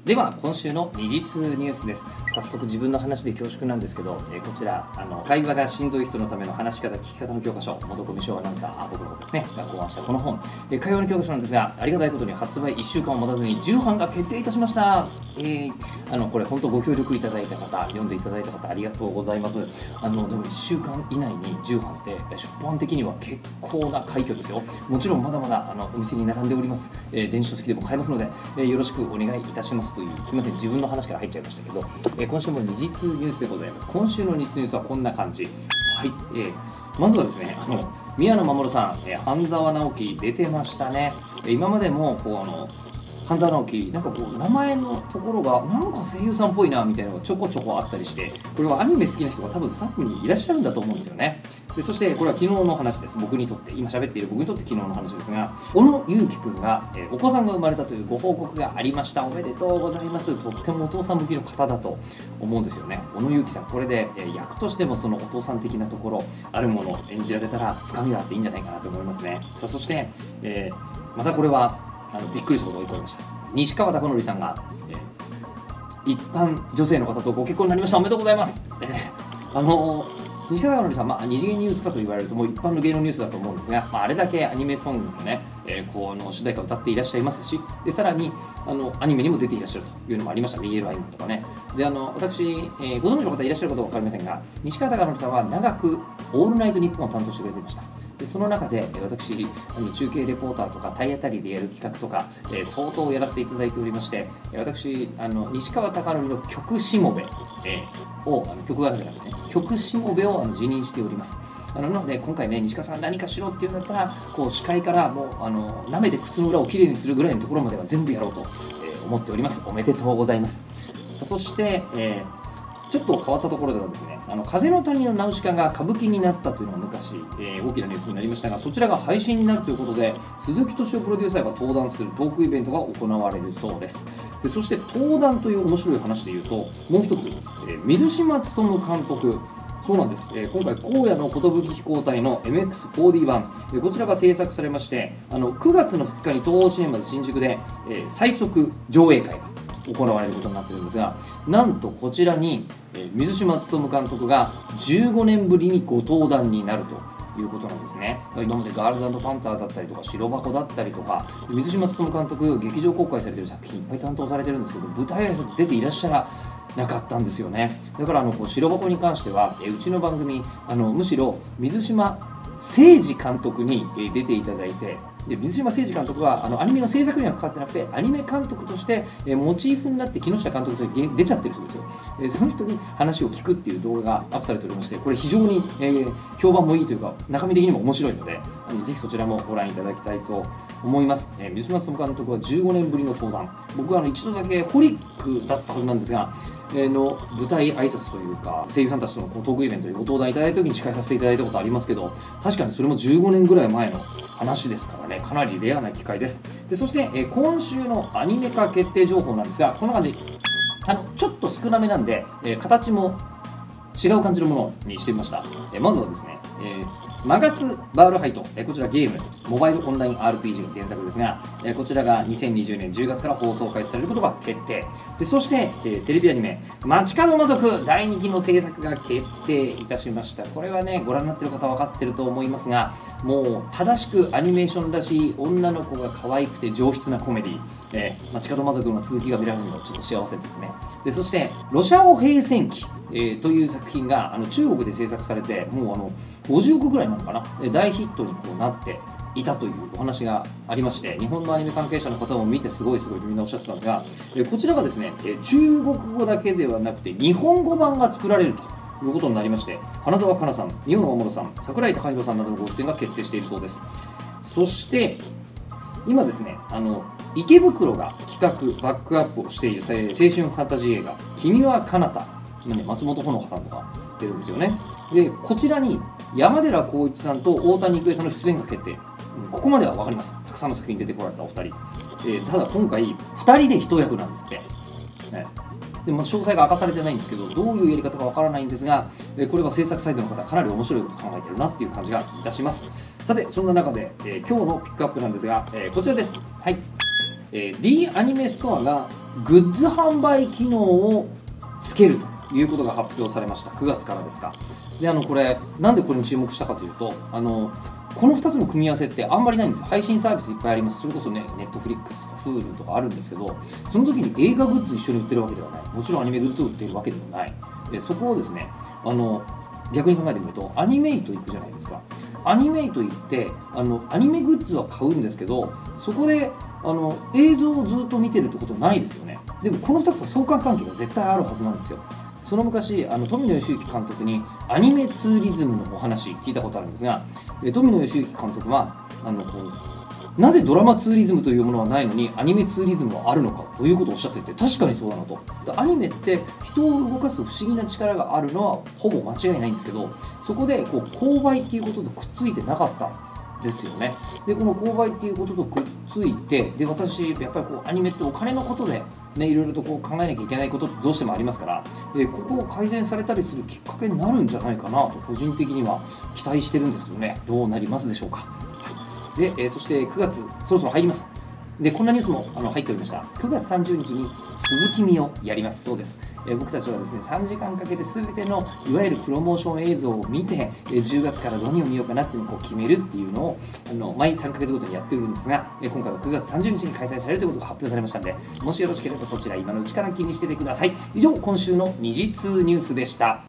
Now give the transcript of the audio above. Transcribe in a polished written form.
では今週の二日ニュースです。早速自分の話で恐縮なんですけど、こちら会話がしんどい人のための話し方聞き方の教科書、元コミュ障アナウンサー僕の方ですねが考案したこの本、会話の教科書なんですが、ありがたいことに発売1週間を待たずに重版が決定いたしました。これ本当ご協力いただいた方、読んでいただいた方ありがとうございます。でも1週間以内に重版って出版的には結構な快挙ですよ。もちろんまだまだお店に並んでおります。電子書籍でも買えますので、よろしくお願いいたしますという、すみません自分の話から入っちゃいましたけど、今週も二日ニュースでございます。今週の二日ニュースはこんな感じ。はい、まずはですね、宮野真守さん、半沢直樹出てましたね。今までも半沢直樹なんか名前のところがなんか声優さんっぽいなみたいなのがちょこちょこあったりして、これはアニメ好きな人が多分スタッフにいらっしゃるんだと思うんですよね。でそしてこれは昨日の話です。僕にとって、今喋っている僕にとって昨日の話ですが、小野勇輝くんが、お子さんが生まれたというご報告がありました。おめでとうございます。とってもお父さん向きの方だと思うんですよね。小野勇輝さん、これで、役としてもそのお父さん的なところあるものを演じられたら深みがあっていいんじゃないかなと思いますね。さあそして、またこれはびっくりしたことが起こりました。西川貴教さんが、一般女性の方とご結婚になりました。おめでとうございます。西川貴教さん、二次元ニュースかと言われるともう一般の芸能ニュースだと思うんですが、あれだけアニメソングのね、主題歌を歌っていらっしゃいますし、でさらにアニメにも出ていらっしゃるというのもありました。見えるアニメとかね。で私、ご存知の方いらっしゃるかどうか分かりませんが、西川貴教さんは長くオールナイトニッポンを担当してくれていました。でその中で私、中継レポーターとか体当たりでやる企画とか、相当やらせていただいておりまして、私西川貴教の曲しもべ、を曲があるんじゃなくてね、曲しもべを辞任しております。なので今回ね、西川さんが何かしろっていうんだったら、司会からもう舐めて靴の裏をきれいにするぐらいのところまでは全部やろうと、思っております。おめでとうございます。そして、ちょっと変わったところではですね、風の谷のナウシカが歌舞伎になったというのが昔、大きなニュースになりましたが、そちらが配信になるということで、鈴木敏夫プロデューサーが登壇するトークイベントが行われるそうです。でそして登壇という面白い話でいうと、もう一つ、水島努監督、そうなんです、今回荒野の寿飛行隊の MX4D 版、こちらが制作されまして、9月の2日に東宝シネマズ新宿で、最速上映会が行われることになっているんですが、なんとこちらに、水島努監督が15年ぶりにご登壇になるということなんですね。今までガールズ&パンツァーだったりとか白箱だったりとか、水島努監督劇場公開されている作品いっぱい担当されてるんですけど、舞台挨拶出ていらっしゃらなかったんですよね。だから白箱に関しては、うちの番組むしろ水島誠二監督に出ていただいて、で水島誠二監督はアニメの制作には関わってなくて、アニメ監督としてモチーフになって木下監督として出ちゃってる人ですよ。その人に話を聞くっていう動画がアップされておりまして、これ非常に評判もいいというか中身的にも面白いので、ぜひそちらもご覧いただきたいと思います。水島努監督は15年ぶりの登壇、僕は一度だけホリックだったはずなんですが、の舞台挨拶というか声優さんたちとのトークイベントにご登壇いただいた時に司会させていただいたことありますけど、確かにそれも15年ぐらい前の話ですからね、かなりレアな機会です。でそして、今週のアニメ化決定情報なんですが、こんな感じ、ちょっと少なめなんで、形も違う感じのものにしてみました。まずはですね、マガツバールハイト、こちらゲームモバイルオンライン RPG の原作ですが、こちらが2020年10月から放送開始されることが決定で、そして、テレビアニメ街角魔族第2期の制作が決定いたしました。これはね、ご覧になっている方は分かっていると思いますが、もう正しくアニメーションらしい女の子が可愛くて上質なコメディ、街角魔族の続きが見られるのはちょっと幸せですね。でそしてロシア語平戦記、という作品が中国で制作されて、もう50億ぐらいなのかな、大ヒットになっていたというお話がありまして、日本のアニメ関係者の方も見てすごいとみんなおっしゃってたんですが、こちらがですね、中国語だけではなくて日本語版が作られるということになりまして、花澤香菜さん、宮野真守さん、櫻井貴弘さんなどのご出演が決定しているそうです。そして今ですね、池袋が企画バックアップをしている青春ファンタジー映画「君は彼方」、松本穂香さんとか出るんですよね。でこちらに山寺宏一さんと大谷育恵さんの出演が決定。ここまでは分かります。たくさんの作品に出てこられたお二人、ただ今回2人で一役なんですって、で詳細が明かされてないんですけど、どういうやり方か分からないんですが、これは制作サイトの方かなり面白いこと考えてるなっていう感じがいたします。さてそんな中で、今日のピックアップなんですが、こちらです。はい、D アニメストアがグッズ販売機能をつけるということが発表されました。9月からですか。でこれなんでこれに注目したかというとこの2つの組み合わせってあんまりないんですよ。配信サービスいっぱいあります。それこそね、ネットフリックスとか Hulu とかあるんですけど、その時に映画グッズ一緒に売ってるわけではない。もちろんアニメグッズを売っているわけでもない。そこをですね、逆に考えてみると、アニメイト行くじゃないですか。アニメイト行ってアニメグッズは買うんですけど、そこで映像をずっと見てるってことないですよね。でもこの2つは相関関係が絶対あるはずなんですよ。その昔富野義行監督にアニメツーリズムのお話聞いたことあるんですが、富野義行監督はなぜドラマツーリズムというものはないのにアニメツーリズムはあるのかということをおっしゃっていて、確かにそうだなと。アニメって人を動かす不思議な力があるのはほぼ間違いないんですけど、そこで購買っていうこととくっついてなかったですよね。でこの購買っていうこととくっついて、で私やっぱりアニメってお金のことでね、いろいろと考えなきゃいけないことってどうしてもありますから、ここを改善されたりするきっかけになるんじゃないかなと個人的には期待してるんですけどね、どうなりますでしょうか。はい、で、そして9月そろそろ入ります。でこんなニュースも入っておりました。9月30日に続き見をやります。そうです。僕たちはですね3時間かけて全てのいわゆるプロモーション映像を見て、10月から何を見ようかなっていうのを決めるっていうのを毎3ヶ月ごとにやってるんですが、今回は9月30日に開催されるということが発表されましたので、もしよろしければそちら今のうちから気にしててください。以上、今週の2時通ニュースでした。